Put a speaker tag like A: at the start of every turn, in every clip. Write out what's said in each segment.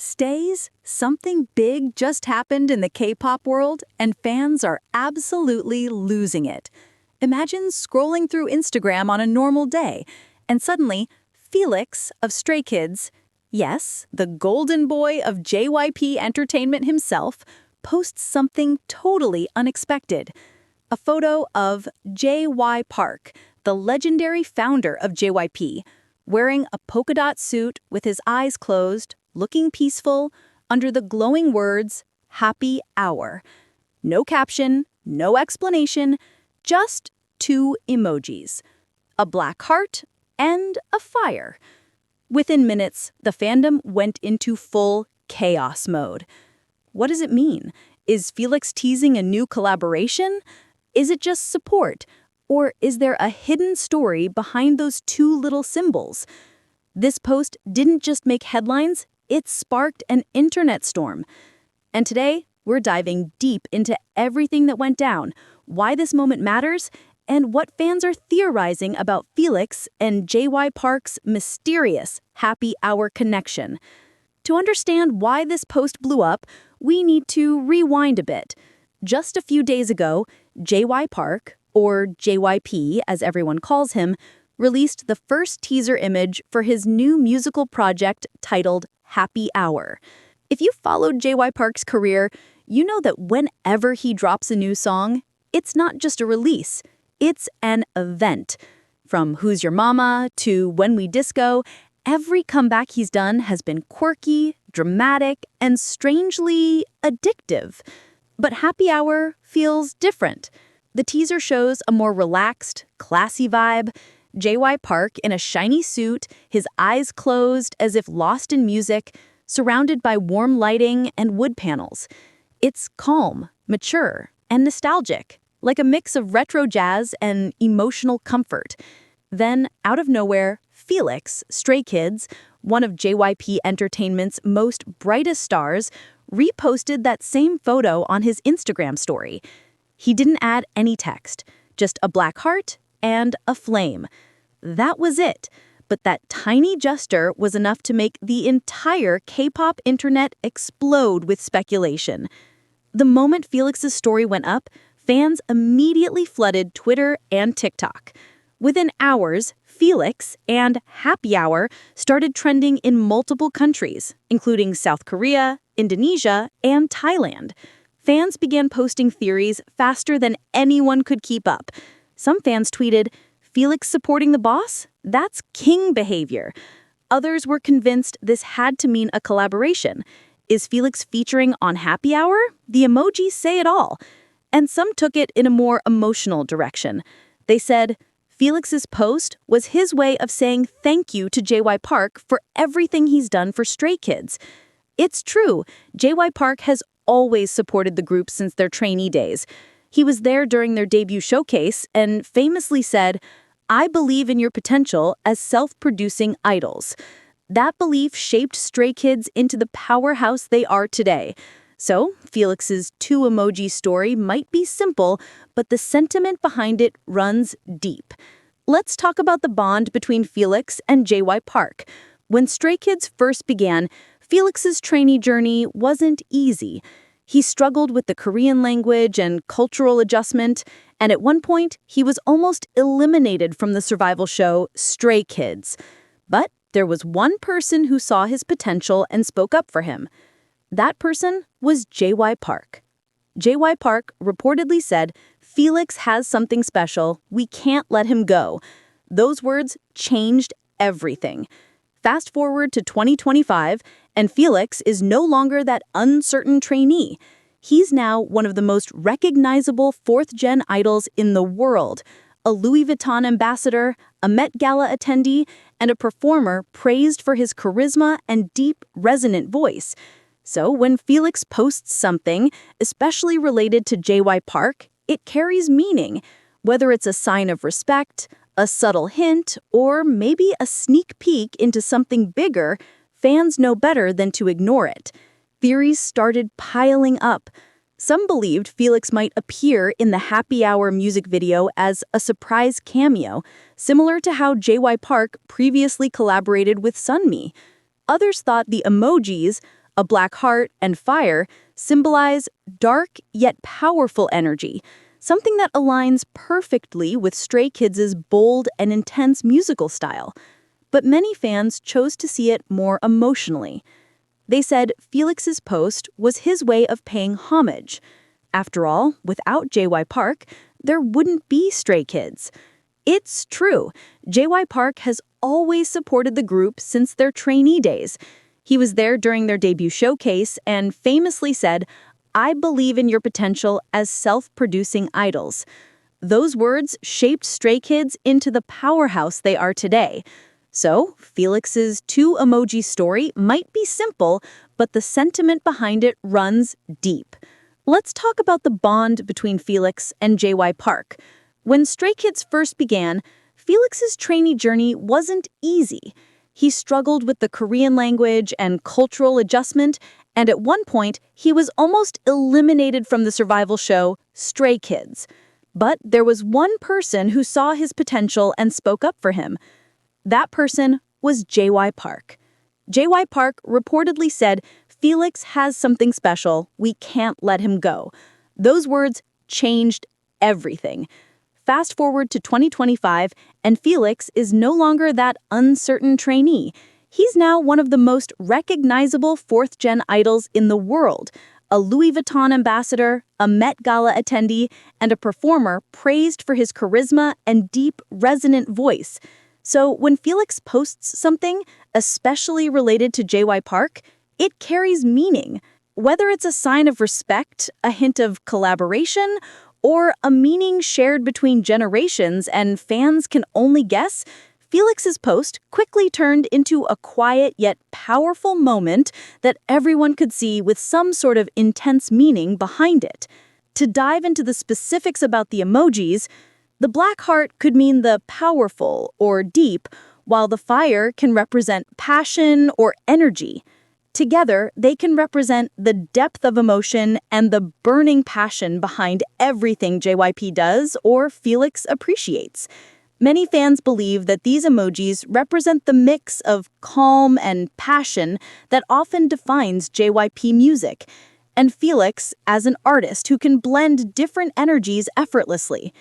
A: Stays, something big just happened in the K-pop world, and fans are absolutely losing it. Imagine scrolling through Instagram on a normal day, and suddenly, Felix of Stray Kids, yes, the golden boy of JYP Entertainment himself, posts something totally unexpected. A photo of J.Y. Park, the legendary founder of JYP, wearing a polka dot suit with his eyes closed, looking peaceful, under the glowing words, "Happy Hour." No caption, no explanation, just two emojis, a black heart and a fire. Within minutes, the fandom went into full chaos mode. What does it mean? Is Felix teasing a new collaboration? Is it just support? Or is there a hidden story behind those two little symbols? This post didn't just make headlines, it sparked an internet storm. And today, we're diving deep into everything that went down, why this moment matters, and what fans are theorizing about Felix and J.Y. Park's mysterious happy hour connection. To understand why this post blew up, we need to rewind a bit. Just a few days ago, J.Y. Park, or JYP as everyone calls him, released the first teaser image for his new musical project titled Happy Hour. If you followed J.Y. Park's career, you know that whenever he drops a new song, it's not just a release, it's an event. From Who's Your Mama to When We Disco, every comeback he's done has been quirky, dramatic, and strangely addictive. But Happy Hour feels different. The teaser shows a more relaxed, classy vibe. J.Y. Park in a shiny suit, his eyes closed as if lost in music, surrounded by warm lighting and wood panels. It's calm, mature, and nostalgic, like a mix of retro jazz and emotional comfort. Then, out of nowhere, Felix, Stray Kids, one of JYP Entertainment's most brightest stars, reposted that same photo on his Instagram story. He didn't add any text, just a black heart and a flame. That was it. But that tiny gesture was enough to make the entire K-pop internet explode with speculation. The moment Felix's story went up, fans immediately flooded Twitter and TikTok. Within hours, Felix and Happy Hour started trending in multiple countries, including South Korea, Indonesia, and Thailand. Fans began posting theories faster than anyone could keep up. Some fans tweeted, "Felix supporting the boss? That's king behavior." Others were convinced this had to mean a collaboration. Is Felix featuring on Happy Hour? The emojis say it all. And some took it in a more emotional direction. They said, Felix's post was his way of saying thank you to J.Y. Park for everything he's done for Stray Kids. It's true, J.Y. Park has always supported the group since their trainee days. He was there during their debut showcase and famously said, "I believe in your potential as self-producing idols." That belief shaped Stray Kids into the powerhouse they are today. So, Felix's two-emoji story might be simple, but the sentiment behind it runs deep. Let's talk about the bond between Felix and J.Y. Park. When Stray Kids first began, Felix's trainee journey wasn't easy. He struggled with the Korean language and cultural adjustment, and at one point, he was almost eliminated from the survival show Stray Kids. But there was one person who saw his potential and spoke up for him. That person was J.Y. Park. J.Y. Park reportedly said, "Felix has something special, we can't let him go." Those words changed everything. Fast forward to 2025, and Felix is no longer that uncertain trainee. He's now one of the most recognizable fourth-gen idols in the world, a Louis Vuitton ambassador, a Met Gala attendee, and a performer praised for his charisma and deep, resonant voice. So when Felix posts something, especially related to J.Y. Park, it carries meaning, whether it's a sign of respect, a subtle hint, or maybe a sneak peek into something bigger. Fans know better than to ignore it. Theories started piling up. Some believed Felix might appear in the Happy Hour music video as a surprise cameo, similar to how J.Y. Park previously collaborated with Sunmi. Others thought the emojis, A black heart and fire symbolize dark yet powerful energy, something that aligns perfectly with Stray Kids' bold and intense musical style. But many fans chose to see it more emotionally. They said Felix's post was his way of paying homage. After all, without JY Park, there wouldn't be Stray Kids. It's true, JY Park has always supported the group since their trainee days. He was there during their debut showcase and famously said, "I believe in your potential as self-producing idols." Those words shaped Stray Kids into the powerhouse they are today. So, Felix's two-emoji story might be simple, but the sentiment behind it runs deep. Let's talk about the bond between Felix and JY Park. When Stray Kids first began, Felix's trainee journey wasn't easy. He struggled with the Korean language and cultural adjustment, and at one point, he was almost eliminated from the survival show Stray Kids. But there was one person who saw his potential and spoke up for him. That person was JY Park. JY Park reportedly said, "Felix has something special. We can't let him go." Those words changed everything. Fast forward to 2025, and Felix is no longer that uncertain trainee. He's now one of the most recognizable fourth-gen idols in the world, a Louis Vuitton ambassador, a Met Gala attendee, and a performer praised for his charisma and deep, resonant voice. So when Felix posts something, especially related to JY Park, it carries meaning. Whether it's a sign of respect, a hint of collaboration, or a meaning shared between generations and fans can only guess, Felix's post quickly turned into a quiet yet powerful moment that everyone could see with some sort of intense meaning behind it. To dive into the specifics about the emojis, the black heart could mean the powerful or deep, while the fire can represent passion or energy. Together, they can represent the depth of emotion and the burning passion behind everything JYP does or Felix appreciates. Many fans believe that these emojis represent the mix of calm and passion that often defines JYP music, and Felix as an artist who can blend different energies effortlessly.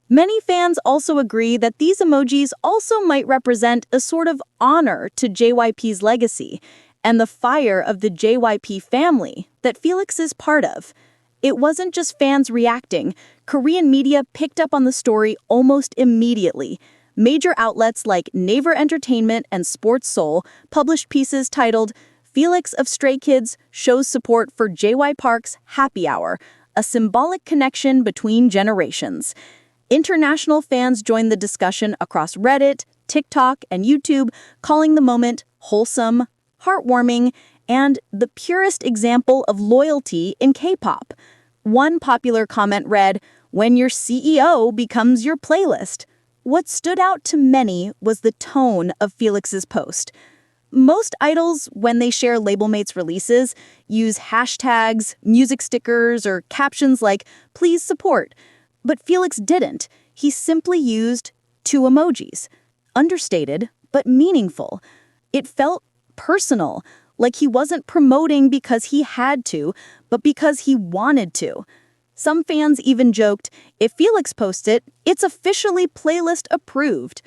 A: Many fans also agree that these emojis also might represent a sort of honor to JYP's legacy and the fire of the JYP family that Felix is part of. It wasn't just fans reacting. Korean media picked up on the story almost immediately. Major outlets like Naver Entertainment and Sports Seoul published pieces titled, "Felix of Stray Kids shows support for JY Park's Happy Hour, a symbolic connection between generations." International fans joined the discussion across Reddit, TikTok, and YouTube, calling the moment wholesome, heartwarming, and the purest example of loyalty in K-pop. One popular comment read, "When your CEO becomes your playlist." What stood out to many was the tone of Felix's post. Most idols, when they share labelmates' releases, use hashtags, music stickers, or captions like, "Please support." But Felix didn't. He simply used two emojis. Understated, but meaningful. It felt personal, like he wasn't promoting because he had to, but because he wanted to. Some fans even joked, if Felix posts it, it's officially playlist approved.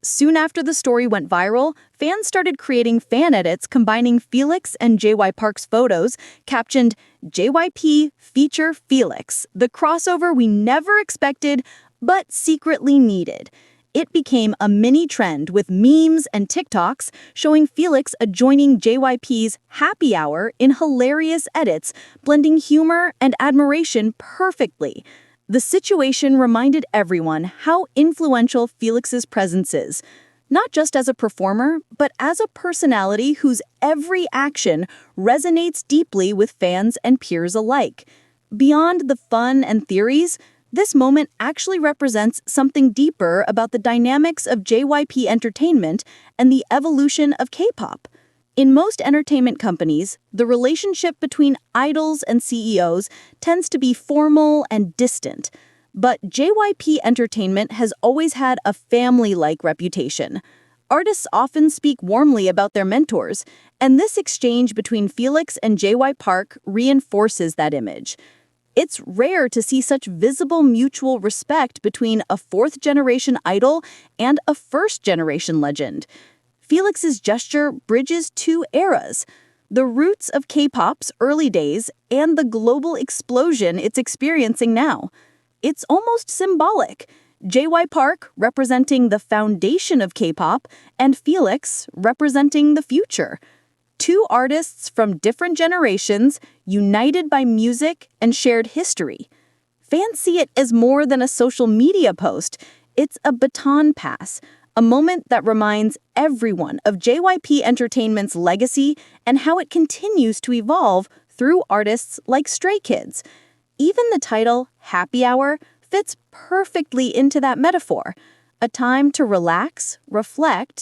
A: Soon after the story went viral, fans started creating fan edits combining Felix and JY Park's photos, captioned, "JYP feature Felix, the crossover we never expected, but secretly needed." It became a mini trend with memes and TikToks showing Felix adjoining JYP's Happy Hour in hilarious edits, blending humor and admiration perfectly. The situation reminded everyone how influential Felix's presence is, not just as a performer, but as a personality whose every action resonates deeply with fans and peers alike. Beyond the fun and theories, this moment actually represents something deeper about the dynamics of JYP Entertainment and the evolution of K-pop. In most entertainment companies, the relationship between idols and CEOs tends to be formal and distant. But JYP Entertainment has always had a family-like reputation. Artists often speak warmly about their mentors, and this exchange between Felix and JY Park reinforces that image. It's rare to see such visible mutual respect between a fourth-generation idol and a first-generation legend. Felix's gesture bridges two eras, the roots of K-pop's early days and the global explosion it's experiencing now. It's almost symbolic. JY Park representing the foundation of K-pop and Felix representing the future. Two artists from different generations, united by music and shared history. Fans see it as more than a social media post. It's a baton pass, a moment that reminds everyone of JYP Entertainment's legacy and how it continues to evolve through artists like Stray Kids. Even the title, Happy Hour, fits perfectly into that metaphor. A time to relax, reflect,